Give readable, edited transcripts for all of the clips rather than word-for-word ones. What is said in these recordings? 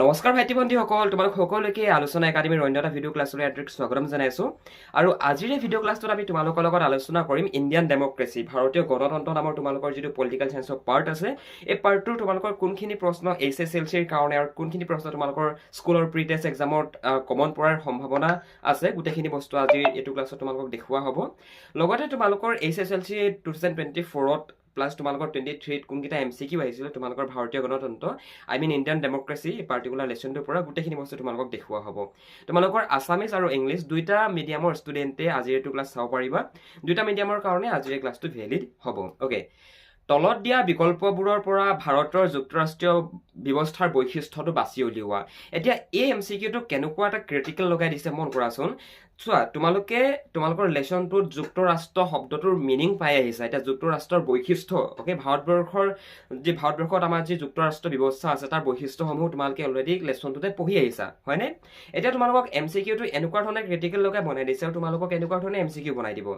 নমস্কাৰ ভাইটি ভণ্টিসকল, তোমালোক সকলোকে আলোচনা একাডেমীৰ অন্য এটা ভিডিঅ' ক্লাছলৈ স্বাগতম জনাইছোঁ। আৰু আজিৰ এই ভিডিঅ' ক্লাছটোত আমি তোমালোকৰ লগত আলোচনা কৰিম ইণ্ডিয়ান ডেমক্ৰেচি, ভাৰতীয় গণতন্ত্ৰ নামৰ তোমালোকৰ যিটো পলিটিকেল চায়েন্সৰ পাৰ্ট আছে, এই পাৰ্টটোৰ তোমালোকৰ কোনখিনি প্ৰশ্ন HSLCৰ কাৰণে আৰু কোনখিনি প্ৰশ্ন তোমালোকৰ স্কুলৰ প্ৰি টেষ্ট এক্সামত কমন পৰাৰ সম্ভাৱনা আছে, গোটেইখিনি বস্তু আজিৰ এইটো ক্লাছত তোমালোকক দেখুওৱা হ'ব। লগতে তোমালোকৰ HSLC 2024ত প্লাছ তোমালোকৰ 23ত কোনকেইটা MCQ আহিছিলে তোমালোকৰ ভাৰতীয় গণতন্ত্ৰ ইণ্ডিয়ান ডেমক্ৰেচি পাৰ্টিকুলাৰ লেচনটোৰ পৰা গোটেইখিনি বস্তু তোমালোকক দেখুওৱা হ'ব। তোমালোকৰ আছামিজ আৰু ইংলিছ দুইটা মিডিয়ামৰ ষ্টুডেণ্টে আজিৰ এইটো ক্লাছ চাব পাৰিবা। দুইটা মিডিয়ামৰ কাৰণে আজিৰ এই ক্লাছটো ভেলিড হ'ব। অ'কে, তলত দিয়া বিকল্পবোৰৰ পৰা ভাৰতৰ যুক্তৰাষ্ট্ৰীয় ব্যৱস্থাৰ বৈশিষ্ট্যটো বাছি উলিওৱা। এতিয়া এই MCQটো কেনেকুৱা এটা ক্ৰিটিকেল লগাই দিছে মন কৰাচোন। চোৱা, তোমালোকৰ লেচনটোত যুক্তৰাষ্ট্ৰ শব্দটোৰ মিনিং পাই আহিছা। এতিয়া যুক্তৰাষ্ট্ৰৰ বৈশিষ্ট্য, অ'কে, ভাৰতবৰ্ষত আমাৰ যি যুক্তৰাষ্ট্ৰ ব্যৱস্থা আছে তাৰ বৈশিষ্ট্যসমূহ তোমালোকে অলৰেডি লেচনটোতে পঢ়ি আহিছা, হয়নে? এতিয়া তোমালোকক MCQটো এনেকুৱা ধৰণে ক্ৰিটিকেল লগাই বনাই দিছে আৰু তোমালোকক এনেকুৱা ধৰণে MCQ বনাই দিব।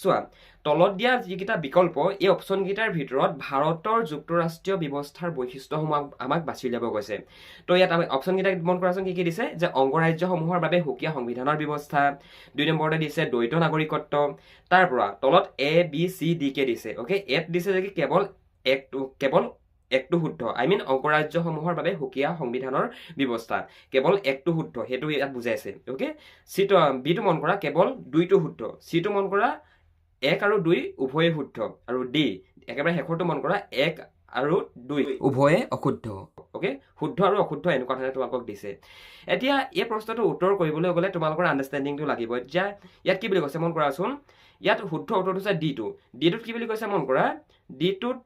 চোৱা, তলত দিয়া যিকেইটা বিকল্প, এই অপশ্যনকেইটাৰ ভিতৰত ভাৰতৰ যুক্তৰাষ্ট্ৰীয় ব্যৱস্থাৰ বৈশিষ্ট্যসমূহ আমাক বাছি উলিয়াব কৈছে। তো ইয়াত আমি অপশ্যনকেইটা মন কৰাচোন কি কি দিছে, যে অংগৰাজ্যসমূহৰ বাবে সুকীয়া সংবিধানৰ ব্যৱস্থা, 2 নম্বৰতে দিছে দ্বৈত নাগৰিকত্ব, তাৰ পৰা তলত ABCD কে দিছে। অ'কে, ইয়াত দিছে যে কেৱল একটো শুদ্ধ, অংগৰাজ্যসমূহৰ বাবে সুকীয়া সংবিধানৰ ব্যৱস্থা, কেৱল একটো শুদ্ধ, সেইটো ইয়াত বুজাইছে। অ'কে, বিটো মন কৰা কেৱল 2টো শুদ্ধ, চিটো মন কৰা 1 আৰু 2 উভয়ে শুদ্ধ, আৰু ডি একেবাৰে শেষৰটো মন কৰা 1 আৰু 2 উভয়ে অশুদ্ধ। অ'কে, শুদ্ধ আৰু অশুদ্ধ এনেকুৱা ধৰণে তোমালোকক দিছে। এতিয়া এই প্ৰশ্নটো উত্তৰ কৰিবলৈ গ'লে তোমালোকৰ আণ্ডাৰষ্টেণ্ডিংটো লাগিব। এতিয়া ইয়াত কি বুলি কৈছে মন কৰাচোন, ইয়াত শুদ্ধ উত্তৰটো হৈছে ডিটোত কি বুলি কৈছে মন কৰা, ডিটোত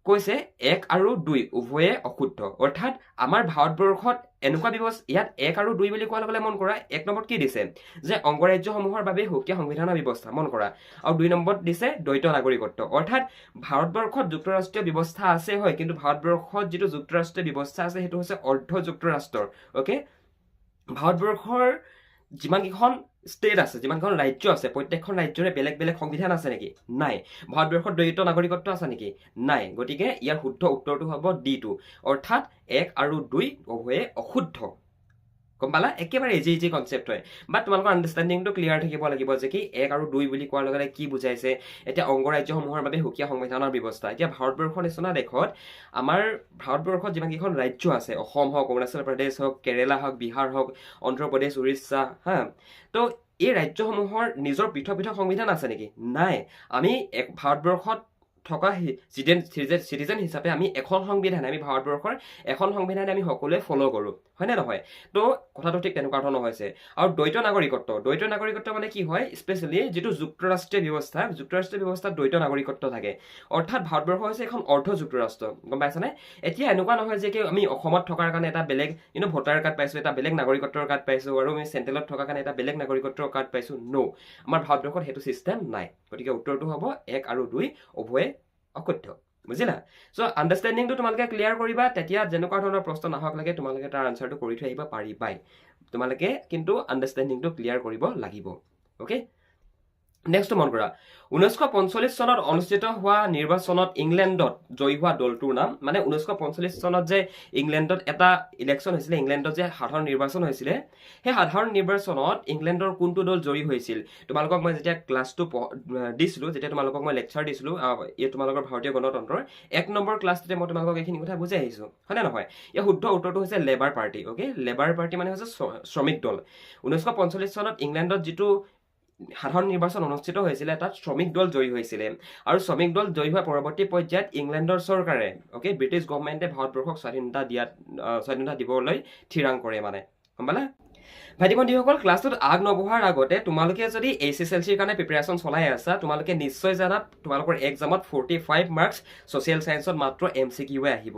কৈছে 1 আৰু 2 উভয়ে অশুদ্ধ। অৰ্থাৎ আমাৰ ভাৰতবৰ্ষত এনেকুৱা ব্যৱস্থা, ইয়াত 1 আৰু 2 বুলি কোৱাৰ লগে লগে মন কৰা 1 নম্বৰত কি দিছে, যে অংগৰাজ্যসমূহৰ বাবে সুকীয়া সংবিধানৰ ব্যৱস্থা, মন কৰা, আৰু 2 নম্বৰত দিছে দ্বৈত নাগৰিকত্ব। অৰ্থাৎ ভাৰতবৰ্ষত যুক্তৰাষ্ট্ৰীয় ব্যৱস্থা আছে, হয়, কিন্তু ভাৰতবৰ্ষত যিটো যুক্তৰাষ্ট্ৰীয় ব্যৱস্থা আছে সেইটো হৈছে অৰ্ধ যুক্তৰাষ্ট্ৰৰ। অ'কে, ভাৰতবৰ্ষৰ যিমানকেইখন ষ্টেট আছে, যিমানখন ৰাজ্য আছে, প্ৰত্যেকখন ৰাজ্যৰে বেলেগ বেলেগ সংবিধান আছে নেকি? নাই। ভাৰতবৰ্ষত দ্বৈত নাগৰিকত্ব আছে নেকি? নাই। গতিকে ইয়াৰ শুদ্ধ উত্তৰটো হ'ব ডিটো, অৰ্থাৎ 1 আৰু 2 উভয়ে অশুদ্ধ। গম পালা? একেবাৰে ইজি কনচেপ্ট হয়, বাট তোমালোকৰ আণ্ডাৰষ্টেণ্ডিংটো ক্লিয়াৰ থাকিব লাগিব যে কি 1 আৰু 2 বুলি কোৱাৰ লগে লগে কি বুজাইছে। এতিয়া অংগৰাজ্যসমূহৰ বাবে সুকীয়া সংবিধানৰ ব্যৱস্থা, এতিয়া ভাৰতবৰ্ষৰ নিচিনা দেশত আমাৰ ভাৰতবৰ্ষত যিমানকেইখন ৰাজ্য আছে, অসম হওক, অৰুণাচল প্ৰদেশ হওক, কেৰেলা হওক, বিহাৰ হওক, অন্ধ্ৰপ্ৰদেশ, উৰিষ্যা, তো এই ৰাজ্যসমূহৰ নিজৰ পৃথক পৃথক সংবিধান আছে নেকি? নাই। আমি ভাৰতবৰ্ষত থকা চিটিজেন হিচাপে আমি এখন সংবিধান, আমি ভাৰতবৰ্ষৰ এখন সংবিধানে আমি সকলোৱে ফ'ল' কৰোঁ, হয়নে নহয়? তো কথাটো ঠিক তেনেকুৱা ধৰণৰ হৈছে। আৰু দ্বৈত নাগৰিকত্ব মানে কি হয়, স্পেচিয়েলি যিটো যুক্তৰাষ্ট্ৰীয় ব্যৱস্থাত দ্বৈত নাগৰিকত্ব থাকে। অৰ্থাৎ ভাৰতবৰ্ষ হৈছে এখন অৰ্ধ যুক্তৰাষ্ট্ৰ, গম পাইছানে? এতিয়া এনেকুৱা নহয় যে কি আমি অসমত থকাৰ কাৰণে এটা বেলেগ ভোটাৰ কাৰ্ড পাইছোঁ, এটা বেলেগ নাগৰিকত্বৰ কাৰ্ড পাইছোঁ, আৰু আমি চেণ্ট্ৰেলত থকাৰ কাৰণে এটা বেলেগ নাগৰিকত্বৰ কাৰ্ড পাইছোঁ। ন', আমাৰ ভাৰতবৰ্ষত সেইটো ছিষ্টেম নাই। গতিকে উত্তৰটো হ'ব 1 আৰু 2 উভয়ে অশুদ্ধ। বুজিলা? চ' আণ্ডাৰষ্টেণ্ডিংটো তোমালোকে ক্লিয়াৰ কৰিবা, তেতিয়া যেনেকুৱা ধৰণৰ প্ৰশ্ন নাহক লাগে তোমালোকে তাৰ আনচাৰটো কৰি থৈ আহিব পাৰিবাই। তোমালোকে কিন্তু আণ্ডাৰষ্টেণ্ডিংটো ক্লিয়াৰ কৰিব লাগিব। অ'কে, নেক্সট মন কৰা, 1945 চনত অনুষ্ঠিত হোৱা নিৰ্বাচনত ইংলেণ্ডত জয়ী হোৱা দলটোৰ নাম। মানে 1945 চনত যে ইংলেণ্ডত এটা ইলেকশ্যন হৈছিলে, ইংলেণ্ডত যে সাধাৰণ নিৰ্বাচন হৈছিলে, সেই সাধাৰণ নিৰ্বাচনত ইংলেণ্ডৰ কোনটো দল জয়ী হৈছিল? তোমালোকক মই যেতিয়া ক্লাছটো দিছিলোঁ, যেতিয়া তোমালোকক মই লেকচাৰ দিছিলোঁ তোমালোকৰ ভাৰতীয় গণতন্ত্ৰৰ 1 নম্বৰ ক্লাছটোতে মই তোমালোকক এইখিনি কথা বুজাই আহিছোঁ, হয়নে নহয়? ইয়াৰ শুদ্ধ উত্তৰটো হৈছে labour party. Okay, labour party মানে হৈছে শ্ৰমিক দল। 1945 চনত ইংলেণ্ডত যিটো সাধাৰণ নিৰ্বাচন অনুষ্ঠিত হৈছিলে তাত শ্ৰমিক দল জয়ী হৈছিলে, আৰু শ্ৰমিক দল জয়ী হোৱা পৰৱৰ্তী পৰ্যায়ত ইংলেণ্ডৰ চৰকাৰে, অ'কে, ব্ৰিটিছ গভৰ্ণমেণ্টে ভাৰতবৰ্ষক স্বাধীনতা দিবলৈ থিৰাং কৰে, মানে গম পালা? ভাইটি ভণ্টিসকল, ক্লাছটোত নবঢ়াৰ আগতে তোমালোকে যদি HSLCৰ কাৰণে প্ৰিপেৰেশ্যন চলাই আছা, তোমালোকে নিশ্চয় জানা তোমালোকৰ এক্সামত 45 মাৰ্কছ ছ'চিয়েল চায়েন্সত মাত্ৰ MCQয়ে আহিব।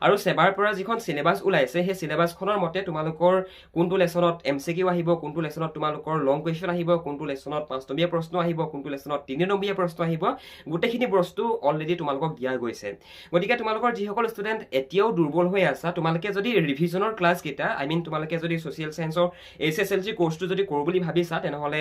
আৰু চেবাৰ পৰা যিখন চিলেবাছ ওলাইছে, সেই চিলেবাছখনৰ মতে তোমালোকৰ কোনটো লেচনত MCQ আহিব, কোনটো লেচনত তোমালোকৰ লং কুৱেশ্যন আহিব, কোনটো লেচনত 5 নম্বৰীয়া প্ৰশ্ন আহিব, কোনটো লেচনত 3 নম্বৰীয়া প্ৰশ্ন আহিব, গোটেইখিনি বস্তু অলৰেডি তোমালোকক দিয়া গৈছে। গতিকে তোমালোকৰ যিসকল ষ্টুডেণ্ট এতিয়াও দুৰ্বল হৈ আছা, তোমালোকে যদি ৰিভিজনৰ ক্লাছকেইটা তোমালোকে যদি ছ'চিয়েল চায়েন্সৰ HSLC কোৰ্চটো যদি কৰোঁ বুলি ভাবিছা তেনেহ'লে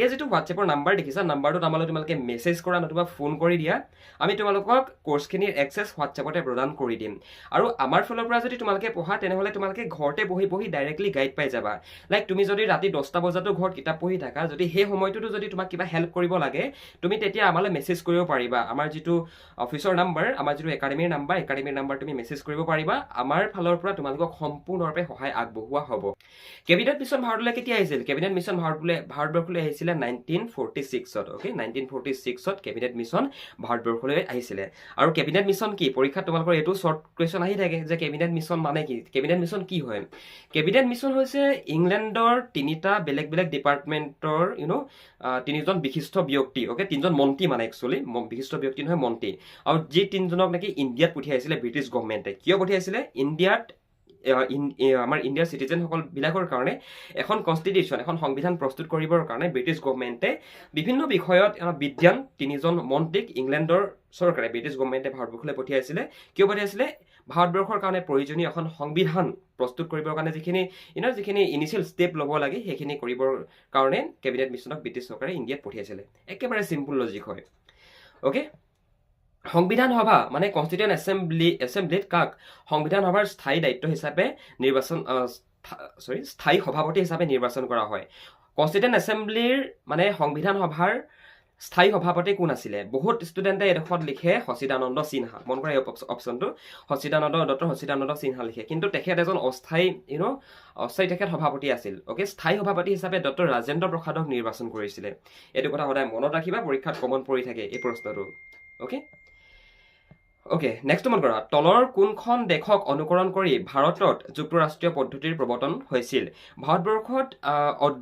এই যিটো হোৱাটছএপৰ নাম্বাৰ দেখিছা নাম্বাৰটোত আমালৈ তোমালোকে মেছেজ কৰা নতুবা ফোন কৰি দিয়া আমি তোমালোকক কোৰ্চখিনিৰ এক্সেছ হোৱাটছএপতে প্ৰদান কৰি দিম আৰু আমাৰ ফালৰ পৰা যদি তোমালোকে পঢ়া তেনেহ'লে তোমালোকে ঘৰতে বহি ডাইৰেক্টলি গাইড পাই যাবা লাইক তুমি যদি ৰাতি 10টা বজাতো ঘৰত কিতাপ পঢ়ি থাকা যদি সেই সময়টোতো যদি তোমাক কিবা হেল্প কৰিব লাগে তুমি তেতিয়া আমালৈ মেছেজ কৰিব পাৰিবা আমাৰ যিটো অফিচৰ নাম্বাৰ আমাৰ যিটো একাডেমীৰ নাম্বাৰ তুমি মেছেজ কৰিব পাৰিবা আমাৰ ফালৰ পৰা তোমালোকক সম্পূৰ্ণৰূপে সহায় আগবঢ়োৱা হ'ব কেবিনেট মিছন ভাৰতলৈ কেতিয়া আহিছিল কেবিনেট মিছন ভাৰতবৰ্ষলৈ আহিছিলে 1946ত ওকে 1946ত কেবিনেট মিছন ভাৰতবৰ্ষলৈ আহিছিলে আৰু কেবিনেট মিছন কি পৰীক্ষাত তোমালোকৰ এইটো শৰ্ট কুৱেশ্যন আহি থাকে যে কেবিনেট মিছন মানে কি কেবিনেট মিছন কি হয় কেবিনেট মিছন হৈছে ইংলেণ্ডৰ তিনিটা বেলেগ ডিপাৰ্টমেণ্টৰ তিনিজন বিশিষ্ট ব্যক্তি ওকে তিনিজন মন্ত্ৰী মানে একচুৱেলি বিশিষ্ট ব্যক্তি নহয় মন্ত্ৰী আৰু যি তিনিজনক নেকি ইণ্ডিয়াত পঠিয়াইছিলে ব্ৰিটিছ গভৰ্ণমেণ্টে কিয় পঠিয়াইছিলে ইণ্ডিয়াত আমাৰ ইণ্ডিয়াৰ চিটিজেনসকল বিলাকৰ কাৰণে এখন কনষ্টিটিউশ্যন এখন সংবিধান প্ৰস্তুত কৰিবৰ কাৰণে ব্ৰিটিছ গভৰ্ণমেণ্টে বিভিন্ন বিষয়ত বিদ্যান তিনিজন মন্ত্ৰীক ইংলেণ্ডৰ চৰকাৰে ব্ৰিটিছ গভৰ্ণমেণ্টে ভাৰতবৰ্ষলৈ পঠিয়াইছিলে কিয় পঠিয়াইছিলে ভাৰতবৰ্ষৰ কাৰণে প্ৰয়োজনীয় এখন সংবিধান প্ৰস্তুত কৰিবৰ কাৰণে যিখিনি ইনিচিয়েল ষ্টেপ ল'ব লাগে সেইখিনি কৰিবৰ কাৰণে কেবিনেট মিছনক ব্ৰিটিছ চৰকাৰে ইণ্ডিয়াত পঠিয়াইছিলে একেবাৰে চিম্পুল লজিক হয় অ'কে সংবিধান সভা মানে কনষ্টিটিউয়েণ্ট এছেম্বলিত কাক সংবিধান সভাৰ স্থায়ী দায়িত্ব হিচাপে স্থায়ী সভাপতি হিচাপে নিৰ্বাচন কৰা হয় কনষ্টিটিউয়েণ্ট এছেম্বলিৰ মানে সংবিধান সভাৰ স্থায়ী সভাপতি কোন আছিলে বহুত ষ্টুডেণ্টে এডোখৰত লিখে সচিদানন্দ সিনহা মন কৰা এই অপশ্যনটো ডক্টৰ সচিদানন্দ সিনহা লিখে কিন্তু তেখেত এজন অস্থায়ী তেখেত সভাপতি আছিল অ'কে স্থায়ী সভাপতি হিচাপে ডক্টৰ ৰাজেন্দ্ৰ প্ৰসাদক নিৰ্বাচন কৰিছিলে এইটো কথা সদায় মনত ৰাখিবা পৰীক্ষাত কমন পৰি থাকে এই প্ৰশ্নটো অ'কে নেক্সট মন কৰা তলৰ কোনখন দেশক অনুকৰণ কৰি ভাৰতত যুক্তৰাষ্ট্ৰীয় পদ্ধতিৰ প্ৰৱৰ্তন হৈছিল ভাৰতবৰ্ষত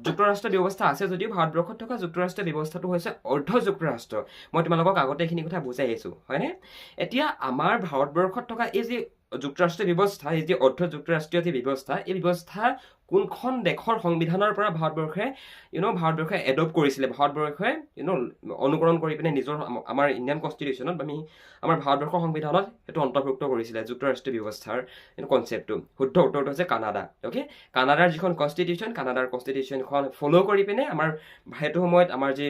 যুক্তৰাষ্ট্ৰীয় ব্যৱস্থা আছে যদিও ভাৰতবৰ্ষত থকা যুক্তৰাষ্ট্ৰীয় ব্যৱস্থাটো হৈছে অৰ্ধ যুক্তৰাষ্ট্ৰ মই তোমালোকক আগতে এইখিনি কথা বুজাই আহিছোঁ হয়নে এতিয়া আমাৰ ভাৰতবৰ্ষত থকা এই যি যুক্তৰাষ্ট্ৰীয় ব্যৱস্থা এই যি অৰ্ধ যুক্তৰাষ্ট্ৰীয় যি ব্যৱস্থা এই ব্যৱস্থা কোনখন দেশৰ সংবিধানৰ পৰা ভাৰতবৰ্ষে এডপ্ট কৰিছিলে ভাৰতবৰ্ষে অনুকৰণ কৰি পিনে নিজৰ আমাৰ ইণ্ডিয়ান কনষ্টিটিউশ্যনত আমি আমাৰ ভাৰতবৰ্ষৰ সংবিধানত সেইটো অন্তৰ্ভুক্ত কৰিছিলে যুক্তৰাষ্ট্ৰীয় ব্যৱস্থাৰ কনচেপ্টটো শুদ্ধ উত্তৰটো হৈছে কানাডা অ'কে কানাডাৰ যিখন কানাডাৰ কনষ্টিটিউশ্যনখন ফ'ল' কৰি পিনে আমাৰ সেইটো সময়ত আমাৰ যি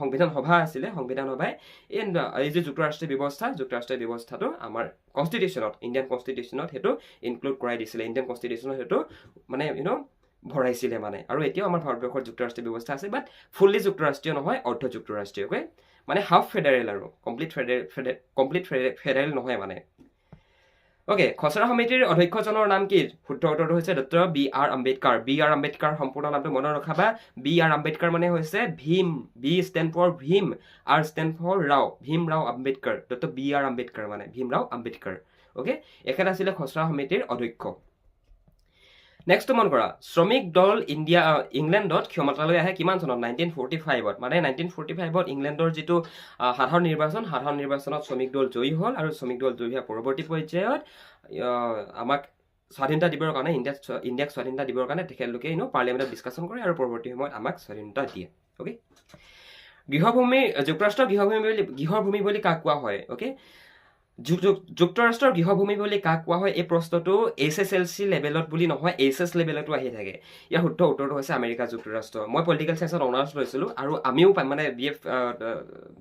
সংবিধান সভা আছিলে সংবিধান সভাই এই যি যুক্তৰাষ্ট্ৰীয় ব্যৱস্থাটো আমাৰ কনষ্টিটিউশ্যনত ইণ্ডিয়ান কনষ্টিটিউশ্যনত সেইটো ইনক্লুড কৰাই দিছিলে ইণ্ডিয়ান কনষ্টিটিউশ্যনত সেইটো মানে ভৰাইছিলে মানে আৰু এতিয়াও আমাৰ ভাৰতবৰ্ষৰ যুক্তৰাষ্ট্ৰীয় ব্যৱস্থা আছে বাট ফুল্লি যুক্তৰাষ্ট্ৰীয় নহয় অৰ্ধ যুক্তৰাষ্ট্ৰীয় অ'কে মানে হাফ ফেডাৰেল আৰু কমপ্লিট ফেডাৰেল নহয় মানে অ'কে খচৰা সমিতিৰ অধ্যক্ষজনৰ নাম কি শুদ্ধ উত্তৰটো হৈছে ডক্টৰ B.R. আম্বেদকাৰ সম্পূৰ্ণ নামটো মনত ৰখাবা B.R. আম্বেদকাৰ মানে হৈছে Bhim B stand for Bhim R stand for Bhimrao Ambedkar doctor B.R. Ambedkar মানে ভীমৰাও আম্বেদকাৰ অ'কে এখেত আছিলে খচৰা সমিতিৰ অধ্যক্ষ নেক্সট মন কৰা শ্ৰমিক দল ইংলেণ্ডত ক্ষমতালৈ আহে কিমান চনত 1945ত মানে 1945ত ইংলেণ্ডৰ যিটো সাধাৰণ নিৰ্বাচনত শ্ৰমিক দল জয়ী হ'ল আৰু শ্ৰমিক দল জয়ী হোৱাৰ পৰৱৰ্তী পৰ্যায়ত আমাক স্বাধীনতা দিবৰ কাৰণে ইণ্ডিয়াক স্বাধীনতা দিবৰ কাৰণে তেখেতলোকে পাৰ্লিয়ামেণ্টত ডিছকাশ্যন কৰে আৰু পৰৱৰ্তী সময়ত আমাক স্বাধীনতা দিয়ে অ'কে যুক্তৰাষ্ট্ৰৰ গৃহভূমি বুলি কাক কোৱা হয় অ'কে যুক্তৰাষ্ট্ৰৰ গৃহভূমি বুলি কাক কোৱা হয় এই প্ৰশ্নটো HSLC লেভেলত বুলি নহয় HS লেভেলতো আহি থাকে ইয়াৰ শুদ্ধ উত্তৰটো হৈছে আমেৰিকা যুক্তৰাষ্ট্ৰ মই পলিটিকেল চায়েন্সত অনাৰ্ছ লৈছিলোঁ আৰু আমিও মানে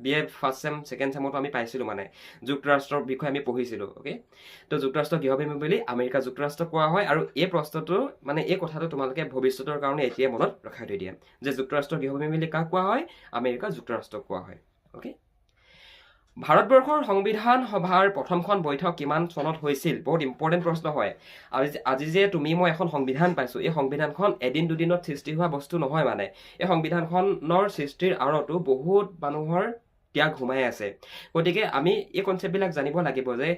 BA ফাৰ্ষ্ট চেম ছেকেণ্ড চেমতো আমি পাইছিলোঁ মানে যুক্তৰাষ্ট্ৰৰ বিষয়ে আমি পঢ়িছিলোঁ অ'কে তো যুক্তৰাষ্ট্ৰৰ গৃহভূমি বুলি আমেৰিকা যুক্তৰাষ্ট্ৰ কোৱা হয় আৰু এই প্ৰশ্নটো মানে এই কথাটো তোমালোকে ভৱিষ্যতৰ কাৰণে এতিয়া মনত ৰখাই থৈ দিয়া যে যুক্তৰাষ্ট্ৰৰ গৃহভূমি বুলি কাক কোৱা হয় আমেৰিকা যুক্তৰাষ্ট্ৰক কোৱা হয় অ'কে ভাৰতবৰ্ষৰ সংবিধান সভাৰ প্ৰথমখন বৈঠক কিমান চনত হৈছিল বহুত ইম্পৰ্টেণ্ট প্ৰশ্ন হয় আজি যে তুমি মই এখন সংবিধান পাইছোঁ এই সংবিধানখন এদিন দুদিনত সৃষ্টি হোৱা বস্তু নহয় মানে এই সংবিধানখনৰ সৃষ্টিৰ আঁৰতো বহুত মানুহৰ ত্যাগ সোমাই আছে গতিকে আমি এই কনচেপ্টবিলাক জানিব লাগিব যে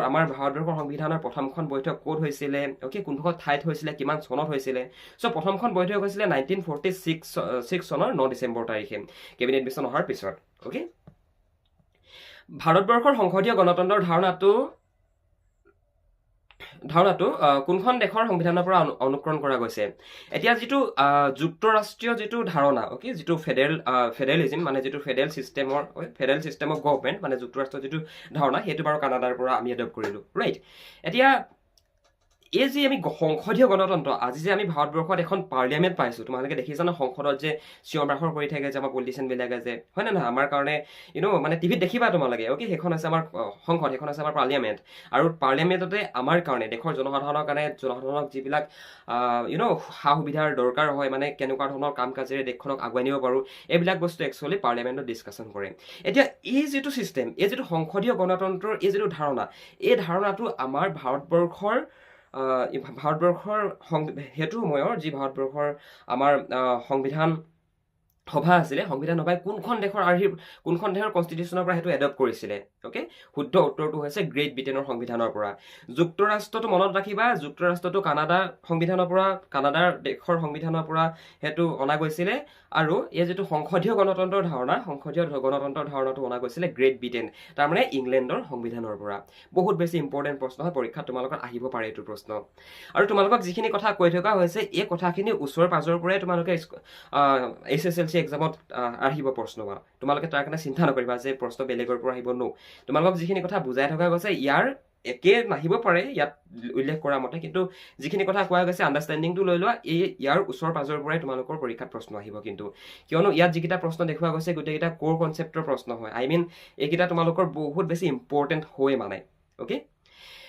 আমাৰ ভাৰতবৰ্ষৰ সংবিধানৰ প্ৰথমখন বৈঠক ক'ত হৈছিলে অ'কে কোনখন ঠাইত হৈছিলে কিমান চনত হৈছিলে চ' প্ৰথমখন বৈঠক হৈছিলে 1946 চনৰ 9 ডিচেম্বৰ তাৰিখে কেবিনেট মিছন অহাৰ পিছত অ'কে ভাৰতবৰ্ষৰ সংসদীয় গণতন্ত্ৰৰ ধাৰণাটো কোনখন দেশৰ সংবিধানৰ পৰা অনুকৰণ কৰা গৈছে এতিয়া যিটো যুক্তৰাষ্ট্ৰীয় যিটো ধাৰণা অ'কে যিটো ফেডাৰেলিজিম মানে যিটো ফেডাৰেল চিষ্টেম অফ গভৰ্ণমেণ্ট মানে যুক্তৰাষ্ট্ৰীয় যিটো ধাৰণা সেইটো বাৰু কানাডাৰ পৰা আমি এডপ্ট কৰিলোঁ ৰাইট এতিয়া এই যে আমি সংসদীয় গণতন্ত্ৰ, আজি যে আমি ভাৰতবৰ্ষত এখন পাৰ্লিয়ামেণ্ট পাইছোঁ, তোমালোকে দেখিছা ন সংসদত যে চিঞৰ বাখৰ কৰি থাকে যে আমাৰ পলিটিচিয়ানবিলাকে যে, হয় নে নহয়? আমাৰ কাৰণে মানে টিভিত দেখিবা তোমালোকে, অ'কে, সেইখন আছে আমাৰ সংসদ, সেইখন আছে আমাৰ পাৰ্লিয়ামেণ্ট। আৰু পাৰ্লিয়ামেণ্টতে আমাৰ কাৰণে, দেশৰ জনসাধাৰণৰ কাৰণে, জনসাধাৰণক যিবিলাক সা সুবিধাৰ দৰকাৰ হয়, মানে কেনেকুৱা ধৰণৰ কাম কাজেৰে দেশখনক আগুৱাই নিব পাৰোঁ, এইবিলাক বস্তু একচুৱেলি পাৰ্লিয়ামেণ্টত ডিছকাশ্যন কৰে। এতিয়া এই যিটো ছিষ্টেম, এই যিটো সংসদীয় গণতন্ত্ৰৰ এই যিটো ধাৰণা, এই ধাৰণাটো আমাৰ ভাৰতবৰ্ষৰ সেইটো সময়ৰ যি ভাৰতবৰ্ষৰ আমাৰ সংবিধান সভা আছিলে, সংবিধান সভাই কোনখন দেশৰ কনষ্টিটিউশ্যনৰ পৰা সেইটো এডপ্ট কৰিছিলে, অ'কে? শুদ্ধ উত্তৰটো হৈছে গ্ৰেট ব্ৰিটেইনৰ সংবিধানৰ পৰা। যুক্তৰাষ্ট্ৰটো মনত ৰাখিবা, যুক্তৰাষ্ট্ৰটো কানাডাৰ সংবিধানৰ পৰা, কানাডাৰ দেশৰ সংবিধানৰ পৰা সেইটো অনা গৈছিলে। আৰু এই যিটো সংসদীয় গণতন্ত্ৰৰ ধাৰণাটো অনা গৈছিলে গ্ৰেট ব্ৰিটেইন, তাৰমানে ইংলেণ্ডৰ সংবিধানৰ পৰা। বহুত বেছি ইম্পৰ্টেণ্ট প্ৰশ্ন হয়, পৰীক্ষাত তোমালোকৰ আহিব পাৰে এইটো প্ৰশ্ন। আৰু তোমালোকক যিখিনি কথা কৈ থকা হৈছে, এই কথাখিনি ওচৰ পাজৰ পৰাই তোমালোকে SSLC এক্সামত আহিব প্ৰশ্ন। তোমালোকে তাৰ কাৰণে চিন্তা নকৰিবা যে প্ৰশ্ন বেলেগৰ পৰা আহিব, তোমালোকক যিখিনি কথা বুজাই থকা গৈছে ইয়াৰ একে নাহিব পাৰে ইয়াত উল্লেখ কৰা মতে, কিন্তু যিখিনি কথা কোৱা গৈছে আণ্ডাৰষ্টেণ্ডিংটো লৈ লোৱা, ইয়াৰ ওচৰ পাজৰ পৰাই তোমালোকৰ পৰীক্ষাত প্ৰশ্ন আহিব। কিন্তু কিয়নো ইয়াত যিকেইটা প্ৰশ্ন দেখুওৱা গৈছে গোটেইকেইটা ক'ৰ কনচেপ্টৰ প্ৰশ্ন হয়, এইকেইটা তোমালোকৰ বহুত বেছি ইম্পৰ্টেণ্ট হয় মানে, অ'কে?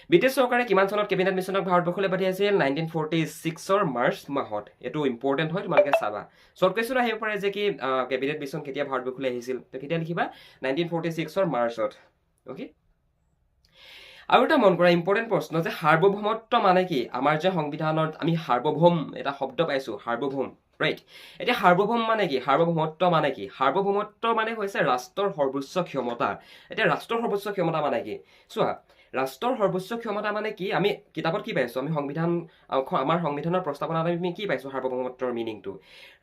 ব্ৰিটিছ চৰকাৰে কিমান চনত কেবিনেট মিছনক ভাৰতবৰ্ষলৈ পঠিয়াইছিল? 1946 মাৰ্চ মাহত। এইটো ইম্পৰ্টেণ্ট হয়, তোমালোকে চাবা। শ্বৰ্ট কুৱেশ্যন আহিব পাৰে যে কি কেবিনেট মিছন কেতিয়া ভাৰতবৰ্ষলৈ আহিছিল, তো কেতিয়া লিখিবা? 1946 মাৰ্চত, অ'কে? আৰু এটা মন কৰা ইম্পৰ্টেণ্ট প্ৰশ্ন যে সাৰ্বভৌমত্ব মানে কি? আমাৰ যে সংবিধানত আমি সাৰ্বভৌম এটা শব্দ পাইছোঁ, সাৰ্বভৌম, ৰাইট? এতিয়া সাৰ্বভৌম মানে কি? সাৰ্বভৌমত্ব মানে কি? সাৰ্বভৌমত্ব মানে হৈছে ৰাষ্ট্ৰৰ সৰ্বোচ্চ ক্ষমতা। এতিয়া ৰাষ্ট্ৰৰ সৰ্বোচ্চ ক্ষমতা মানে কি? চোৱা, ৰাষ্ট্ৰৰ সৰ্বোচ্চ ক্ষমতা মানে কি? আমি কিতাপত কি পাইছোঁ? আমাৰ সংবিধানৰ প্ৰস্তাৱনাত আমি কি পাইছোঁ সাৰ্বভৌমত্বৰ মিনিংটো?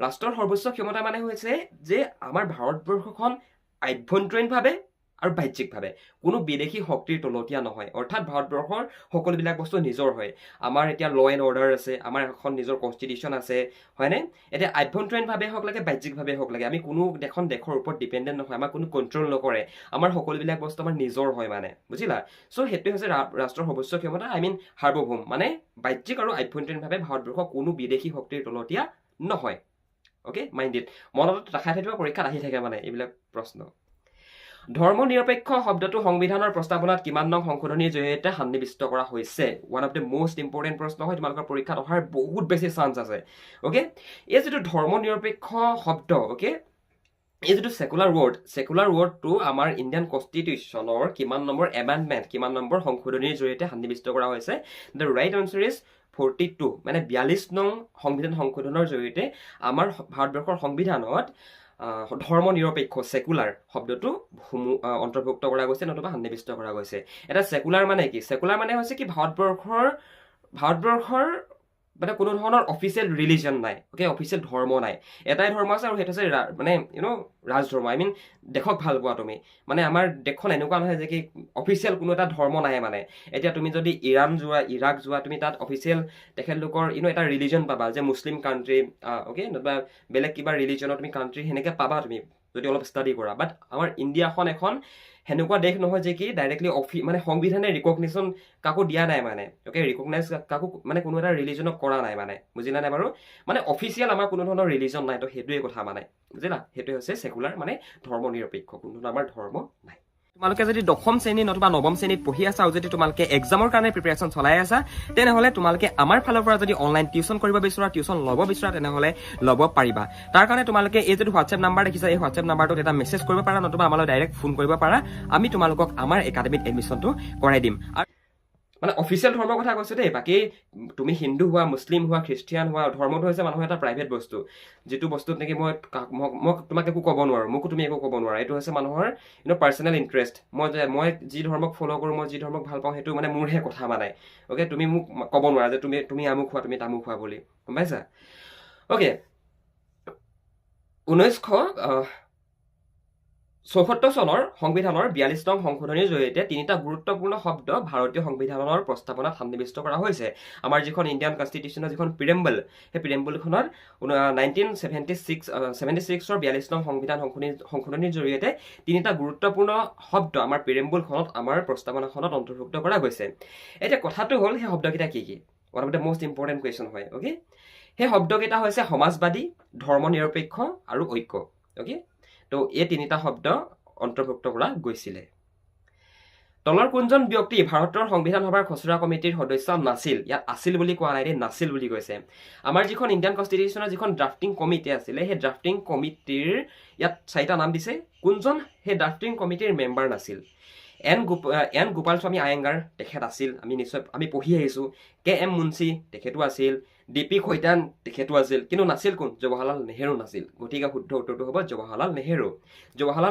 ৰাষ্ট্ৰৰ সৰ্বোচ্চ ক্ষমতা মানে হৈছে যে আমাৰ ভাৰতবৰ্ষখন আভ্যন্তৰীণভাৱে আৰু বাহ্যিকভাৱে কোনো বিদেশী শক্তিৰ তলতীয়া নহয়। অৰ্থাৎ ভাৰতবৰ্ষৰ সকলোবিলাক বস্তু নিজৰ হয়। আমাৰ এতিয়া ল' এণ্ড অৰ্ডাৰ আছে, আমাৰ এখন নিজৰ কনষ্টিটিউশ্যন আছে, হয়নে? এতিয়া আভ্যন্তৰীণভাৱে হওক লাগে, বাহ্যিকভাৱে হওক লাগে, আমি কোনো এখন দেশৰ ওপৰত ডিপেণ্ডেণ্ট নহয়, আমাক কোনো কণ্ট্ৰল নকৰে, আমাৰ সকলোবিলাক বস্তু আমাৰ নিজৰ হয় মানে, বুজিলা? চ' সেইটোৱে হৈছে ৰাষ্ট্ৰৰ সৰ্বোচ্চ ক্ষমতা, সাৰ্বভৌম, মানে বাহ্যিক আৰু আভ্যন্তৰীণভাৱে ভাৰতবৰ্ষ কোনো বিদেশী শক্তিৰ তলতীয়া নহয়, অ'কে? মাইণ্ড ইট, মনত ৰাখাই থাকিব, পৰীক্ষাত আহি থাকে মানে এইবিলাক প্ৰশ্ন। ধৰ্ম নিৰপেক্ষ শব্দটো সংবিধানৰ প্ৰস্তাৱনাত কিমান নং সংশোধনীৰ জৰিয়তে সন্নিৱিষ্ট কৰা হৈছে? One of the most important প্ৰশ্ন হয়, তোমালোকৰ পৰীক্ষাত অহাৰ বহুত বেছি চান্স আছে, অ'কে? এই যিটো ধৰ্ম নিৰপেক্ষ শব্দ, অ'কে, এই যিটো ছেকুলাৰ ৱৰ্ডটো আমাৰ ইণ্ডিয়ান কনষ্টিটিউশ্যনৰ কিমান নম্বৰ এমেণ্ডমেণ্ট, কিমান নম্বৰ সংশোধনীৰ জৰিয়তে সন্নিৱিষ্ট কৰা হৈছে? দ্য ৰাইট আনচাৰ ইজ 42, মানে 42 নং সংবিধান সংশোধনৰ জৰিয়তে আমাৰ ভাৰতবৰ্ষৰ সংবিধানত ধৰ্ম নিৰপেক্ষ ছেকুলাৰ শব্দটো অন্তৰ্ভুক্ত কৰা গৈছে, নতুবা সন্নিৱিষ্ট কৰা গৈছে। এটা ছেকুলাৰ মানে কি? ছেকুলাৰ মানে হৈছে কি ভাৰতবৰ্ষৰ মানে কোনো ধৰণৰ অফিচিয়েল ৰিলিজন নাই, অ'কে? অফিচিয়েল ধৰ্ম নাই, এটাই ধৰ্ম আছে আৰু সেইটো হৈছে মানে ৰাজধৰ্ম। দেশক ভাল পোৱা তুমি, মানে আমাৰ দেশখন এনেকুৱা নহয় যে কি অফিচিয়েল কোনো এটা ধৰ্ম নাই মানে। এতিয়া তুমি যদি ইৰাণ যোৱা, ইৰাক যোৱা, তুমি তাত অফিচিয়েল তেখেতলোকৰ এটা ৰিলিজন পাবা যে মুছলিম কাণ্ট্ৰি, অ'কে, নতুবা বেলেগ কিবা ৰিলিজনৰ তুমি কাণ্ট্ৰি সেনেকৈ পাবা তুমি যদি অলপ ষ্টাডি কৰা। বাট আমাৰ ইণ্ডিয়াখন এখন সেনেকুৱা দেশ নহয় যে কি ডাইৰেক্টলি মানে সংবিধানে ৰিকগনিশ্যন কাকো দিয়া নাই মানে, অ'কে? ৰিকগনাইজ কাকো মানে কোনো এটা ৰিলিজনক কৰা নাই মানে, বুজিলা নাই বাৰু? মানে অফিচিয়েল আমাৰ কোনো ধৰণৰ ৰিলিজন নাই, তো সেইটোৱে কথা মানে, বুজিলা? সেইটোৱে হৈছে ছেকুলাৰ, মানে ধৰ্ম নিৰপেক্ষ, কোনো ধৰণৰ আমাৰ ধৰ্ম নাই। তোমালোকে যদি 10ম শ্ৰেণী নতুবা 9ম শ্ৰেণীত পঢ়ি আছা আৰু যদি তোমালোকে এক্সামৰ কাৰণে প্ৰিপেৰেশ্যন চলাই আছা, তেনেহ'লে তোমালোকে আমাৰ ফালৰ পৰা যদি অনলাইন টিউশ্যন কৰিব বিচৰা, টিউশ্যন ল'ব বিচৰা, তেনেহ'লে ল'ব পাৰিবা। তাৰ কাৰণে তোমালোকে এই যিটো হোৱাটছএপ নাম্বাৰ দেখিছা, এই হোৱাটছএপ নাম্বাৰটোত এটা মেছেজ কৰিব পাৰা, নতুবা আমালৈ ডাইৰেক্ট ফোন কৰিব পাৰা। আমি তোমালোকক আমাৰ একাডেমিত এডমিশ্যনটো কৰাই দিম। আৰু মানে অফিচিয়েল ধৰ্মৰ কথা কৈছোঁ দেই, বাকী তুমি হিন্দু হোৱা, মুছলিম হোৱা, খ্ৰীষ্টিয়ান হোৱা, ধৰ্মটো হৈছে মানুহৰ এটা প্ৰাইভেট বস্তু, যিটো বস্তুত নেকি মই তোমাক একো ক'ব নোৱাৰোঁ, মোকো তুমি একো ক'ব নোৱাৰা। এইটো হৈছে মানুহৰ পাৰ্চনেল ইণ্টাৰেষ্ট। মই যি ধৰ্মক ফ'ল' কৰোঁ, মই যি ধৰ্মক ভাল পাওঁ, সেইটো মানে মোৰহে কথা মানে, অ'কে? তুমি মোক ক'ব নোৱাৰা যে তুমি আমুক খোৱা, তুমি তামুক খোৱা বুলি, গম পাইছা? অ'কে, 1974 চনৰ সংবিধানৰ 42 নং সংশোধনীৰ জৰিয়তে 3টা গুৰুত্বপূৰ্ণ শব্দ ভাৰতীয় সংবিধানৰ প্ৰস্তাৱনাত সন্নিৱিষ্ট কৰা হৈছে। আমাৰ যিখন ইণ্ডিয়ান কনষ্টিটিউশ্যনৰ যিখন প্ৰিএম্বল, সেই প্ৰিএম্বলখনত 1976ৰ 42 নং সংবিধান সংশোধনীৰ জৰিয়তে 3টা গুৰুত্বপূৰ্ণ শব্দ আমাৰ প্ৰিএম্বলখনত, আমাৰ প্ৰস্তাৱনাখনত অন্তৰ্ভুক্ত কৰা গৈছে। এতিয়া কথাটো হ'ল সেই শব্দকেইটা কি কি, one of the most important question হয় অ'কে সেই শব্দকেইটা হৈছে সমাজবাদী ধৰ্মনিৰপেক্ষ আৰু ঐক্য অ'কে তো এই তিনিটা শব্দ অন্তৰ্ভুক্ত কৰা গৈছিলে তলৰ কোনজন ব্যক্তি ভাৰতৰ সংবিধান সভাৰ খচৰা কমিটিৰ সদস্য নাছিল ইয়াত আছিল বুলি কোৱা নাই নাছিল বুলি কৈছে আমাৰ যিখন ইণ্ডিয়ান কনষ্টিটিউশ্যনৰ যিখন ড্ৰাফটিং কমিটি আছিলে সেই ড্ৰাফটিং কমিটিৰ ইয়াত চাৰিটা নাম দিছে কোনজন সেই ড্ৰাফটিং কমিটিৰ মেম্বাৰ নাছিল এন গোপালস্বামী আয়েংগাৰ তেখেত আছিল আমি পঢ়ি আহিছোঁ KM মুন্সি তেখেতো আছিল DP খৈতান তেখেতো আছিল কিন্তু নাছিল কোন জৱাহৰলাল নেহেৰু নাছিল গতিকে শুদ্ধ উত্তৰটো হ'ব জৱাহৰলাল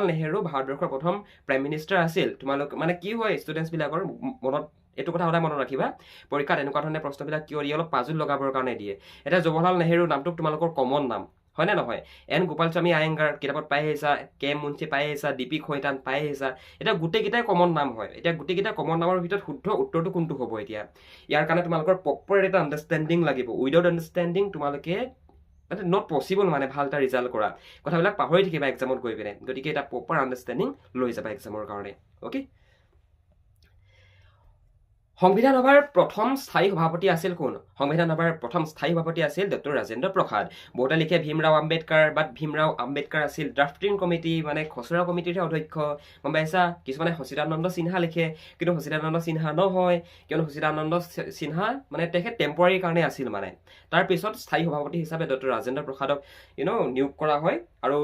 নেহেৰু ভাৰতবৰ্ষৰ প্ৰথম প্ৰাইম মিনিষ্টাৰ আছিল তোমালোক মানে কি হয় ষ্টুডেণ্টছবিলাকৰ মনত এইটো কথা সদায় মনত ৰাখিবা পৰীক্ষাত এনেকুৱা ধৰণে প্ৰশ্নবিলাক কিয় দিয়ে অলপ পাজুল লগাবৰ কাৰণে দিয়ে এতিয়া জৱাহৰলাল নেহেৰু নামটো তোমালোকৰ কমন নাম হয় নে নহয় এন গোপালস্বামী আয়েংগাৰ কিতাপত পাই আহিছা KM মুন্সি পাই আহিছা DP খৈতান পাই আহিছা এতিয়া গোটেইকেইটাই কমন নাম হয় এতিয়া গোটেইকেইটা কমন নামৰ ভিতৰত শুদ্ধ উত্তৰটো কোনটো হ'ব এতিয়া ইয়াৰ কাৰণে তোমালোকৰ প্ৰপাৰ এটা আণ্ডাৰষ্টেণ্ডিং লাগিব উইদাউট আণ্ডাৰষ্টেণ্ডিং তোমালোকে নট পচিবল মানে ভাল এটা ৰিজাল্ট কৰা কথাবিলাক পাহৰি থাকিবা এক্সামত গৈ পিনে গতিকে এটা প্ৰপাৰ আণ্ডাৰষ্টেণ্ডিং লৈ যাবা এক্সামৰ কাৰণে অ'কে সংবিধান সভাৰ প্ৰথম স্থায়ী সভাপতি আছিল কোন সংবিধান সভাৰ প্ৰথম স্থায়ী সভাপতি আছিল ডক্টৰ ৰাজেন্দ্ৰ প্ৰসাদ বহুতে লিখে ভীমৰাও আম্বেদকাৰ বাট ভীমৰাও আম্বেদকাৰ আছিল ড্ৰাফটিং কমিটি মানে খচৰা কমিটিৰ অধ্যক্ষ গম পাইছা কিছুমানে সচিদানন্দ সিনহা লিখে কিন্তু সচিদানন্দ সিনহা নহয় কিয়নো সচিদানন্দ সিনহা মানে তেখেত টেম্পৰাৰী কাৰণে আছিল মানে তাৰপিছত স্থায়ী সভাপতি হিচাপে ডক্টৰ ৰাজেন্দ্ৰ প্ৰসাদক নিয়োগ কৰা হয় আৰু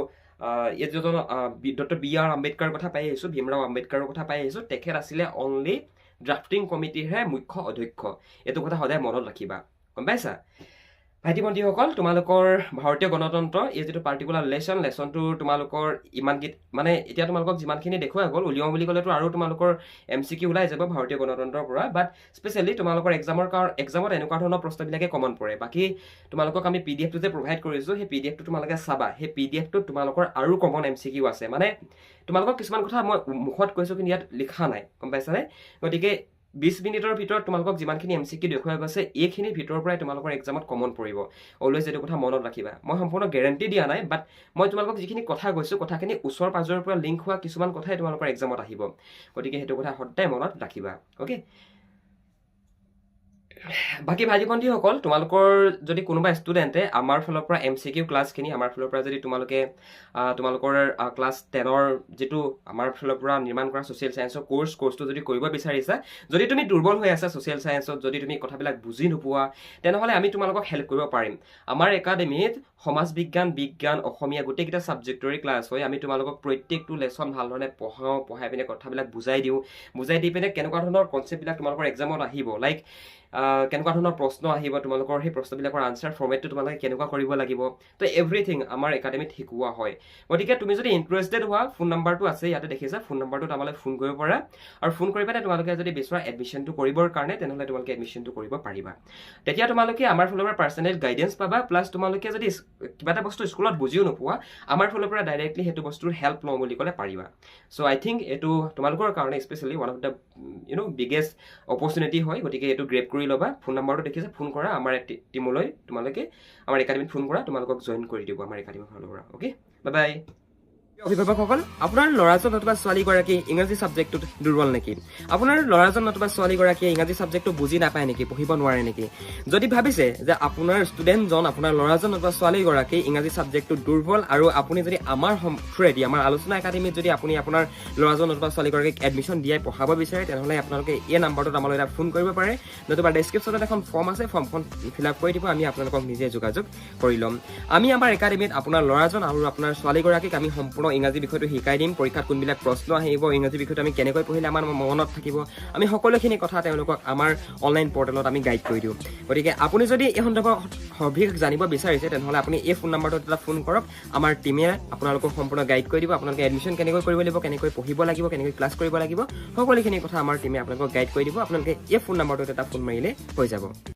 ইয়াত যিজন ডক্টৰ BR আম্বেদকাৰ কথা পাই আহিছোঁ ভীমৰাও আম্বেদকাৰৰ কথা পাই আহিছোঁ তেখেত আছিলে অনলি ড্ৰাফটিং কমিটিৰহে মুখ্য অধ্যক্ষ এইটো কথা সদায় মনত ৰাখিবা গম পাইছা ভাইটি ভণ্টিসকল তোমালোকৰ ভাৰতীয় গণতন্ত্ৰ এই যিটো পাৰ্টিকুলাৰ লেচনটো তোমালোকৰ ইমানকেইটা মানে এতিয়া তোমালোকক যিমানখিনি দেখুওৱা গ'ল উলিয়াওঁ বুলি ক'লেতো আৰু তোমালোকৰ MCQ ওলাই যাব ভাৰতীয় গণতন্ত্ৰৰ পৰা বাট স্পেচিয়েলি তোমালোকৰ এক্সামত এনেকুৱা ধৰণৰ প্ৰশ্নবিলাকে কমন পৰে বাকী তোমালোকক আমি PDF টো যে প্ৰভাইড কৰিছোঁ সেই PDF টো তোমালোকে চাবা সেই PDF টোত তোমালোকৰ আৰু কমন MCQ আছে মানে তোমালোকক কিছুমান কথা মই মুখত কৈছোঁ কিন্তু ইয়াত লিখা নাই গম পাইছানে গতিকে 20 মিনিটৰ ভিতৰত তোমালোকক যিমানখিনি MCQ দেখুওৱা গৈছে এইখিনিৰ ভিতৰৰ পৰাই তোমালোকৰ এক্সামত কমন পৰিব অলৱেজ এইটো কথা মনত ৰাখিবা মই সম্পূৰ্ণ গেৰাণ্টি দিয়া নাই বাট মই তোমালোকক যিখিনি কথা কৈছোঁ কথাখিনি ওচৰ পাজৰৰ পৰা লিংক হোৱা কিছুমান কথাই তোমালোকৰ এক্সামত আহিব গতিকে সেইটো কথা সদায় মনত ৰাখিবা অ'কে বাকী ভাইটি ভণ্টিসকল তোমালোকৰ যদি কোনোবা ষ্টুডেণ্টে আমাৰ ফালৰ পৰা MCQ ক্লাছখিনি আমাৰ ফালৰ পৰা যদি তোমালোকৰ ক্লাছ 10ৰ যিটো আমাৰ ফালৰ পৰা নিৰ্মাণ কৰা ছ'চিয়েল ছায়েন্সৰ কোৰ্চটো যদি কৰিব বিচাৰিছা যদি তুমি দুৰ্বল হৈ আছা ছ'চিয়েল ছায়েন্সত যদি তুমি কথাবিলাক বুজি নোপোৱা তেনেহ'লে আমি তোমালোকক হেল্প কৰিব পাৰিম আমাৰ একাডেমীত সমাজ বিজ্ঞান অসমীয়া গোটেইকেইটা ছাবজেক্টৰে ক্লাছ হয় আমি তোমালোকক প্ৰত্যেকটো লেচন ভালধৰণে পঢ়াই পিনে কথাবিলাক বুজাই দি পিনে কেনেকুৱা ধৰণৰ কনচেপ্টবিলাক তোমালোকৰ এক্সামত আহিব লাইক কেনেকুৱা ধৰণৰ প্ৰশ্ন আহিব তোমালোকৰ সেই প্ৰশ্নবিলাকৰ আনচাৰ ফৰ্মেটটো তোমালোকে কেনেকুৱা কৰিব লাগিব তো এভৰিথিং আমাৰ একাডেমীত শিকোৱা হয় গতিকে তুমি যদি ইণ্টাৰেষ্টেড হোৱা ফোন নাম্বাৰটো আছে ইয়াতে দেখিছা ফোন নাম্বাৰটোত আমালৈ ফোন কৰিব পাৰা আৰু ফোন কৰি পেলাই তোমালোকে যদি বিচৰা এডমিশ্যনটো কৰিবৰ কাৰণে তেনেহ'লে তোমালোকে এডমিশ্যনটো কৰিব পাৰিবা তেতিয়া তোমালোকে আমাৰ ফালৰ পৰা পাৰ্চনেল গাইডেঞ্চ পাবা প্লাছ তোমালোকে যদি কিবা এটা বস্তু স্কুলত বুজিও নোপোৱা আমাৰ ফালৰ পৰা ডাইৰেক্টলি সেইটো বস্তুৰ হেল্প লওঁ বুলি ক'লে পাৰিবা চ' আই থিংক এইটো তোমালোকৰ কাৰণে specially one of the biggest opportunity হয় গতিকে এইটো গ্ৰেপ কৰি ল'বা ফোন নাম্বাৰটো দেখিছা ফোন কৰা আমাৰ টিমলৈ তোমালোকে আমাৰ একাডেমীত ফোন কৰা তোমালোকক জইন কৰি দিব আমাৰ একাডেমীৰ ফালৰ পৰা অ'কে বাই বাই অভিভাৱকসকল আপোনাৰ ল'ৰাজন নতুবা ছোৱালীগৰাকী ইংৰাজী ছাবজেক্টটোত দুৰ্বল নেকি আপোনাৰ ল'ৰাজন নতুবা ছোৱালীগৰাকীয়ে ইংৰাজী ছাবজেক্টটো বুজি নাপায় নেকি পঢ়িব নোৱাৰে নেকি যদি ভাবিছে যে আপোনাৰ ষ্টুডেণ্টজন আপোনাৰ ল'ৰাজন নতুবা ছোৱালীগৰাকী ইংৰাজী ছাবজেক্টটো দুৰ্বল আৰু আপুনি যদি আমাৰ থ্ৰুৱেদি আমাৰ আলোচনা একাডেমীত যদি আপুনি আপোনাৰ ল'ৰাজন নতুবা ছোৱালীগৰাকীক এডমিশ্যন দিয়াই পঢ়াব বিচাৰে তেনেহ'লে আপোনালোকে এই নাম্বাৰটোত আমালৈ এটা ফোন কৰিব পাৰে নতুবা ডেছক্ৰিপশ্যনত এখন ফৰ্ম আছে ফৰ্মখন ফিল আপ কৰি দিব আমি আপোনালোকক নিজে যোগাযোগ কৰি ল'ম আমি আমাৰ একাডেমীত আপোনাৰ ল'ৰাজন আৰু আপোনাৰ ছোৱালীগৰাকীক আমি সম্পূৰ্ণ ইংৰাজী বিষয়টো শিকাই দিম পৰীক্ষাত কোনবিলাক প্ৰশ্ন আহিব ইংৰাজী বিষয়টো আমি কেনেকৈ পঢ়িলে আমাৰ মনত থাকিব আমি সকলোখিনি কথা তেওঁলোকক আমাৰ অনলাইন পৰ্টেলত আমি গাইড কৰি দিওঁ গতিকে আপুনি যদি এই সন্দৰ্ভত সবিশেষ জানিব বিচাৰিছে তেনেহ'লে আপুনি এই ফোন নাম্বাৰটোত এটা ফোন কৰক আমাৰ টিমে আপোনালোকক সম্পূৰ্ণ গাইড কৰি দিব আপোনালোকে এডমিশ্যন কেনেকৈ কৰিব লাগিব কেনেকৈ পঢ়িব লাগিব কেনেকৈ ক্লাছ কৰিব লাগিব সকলোখিনি কথা আমাৰ টিমে আপোনালোকক গাইড কৰি দিব আপোনালোকে এই ফোন নাম্বাৰটোত এটা ফোন মাৰিলে হৈ যাব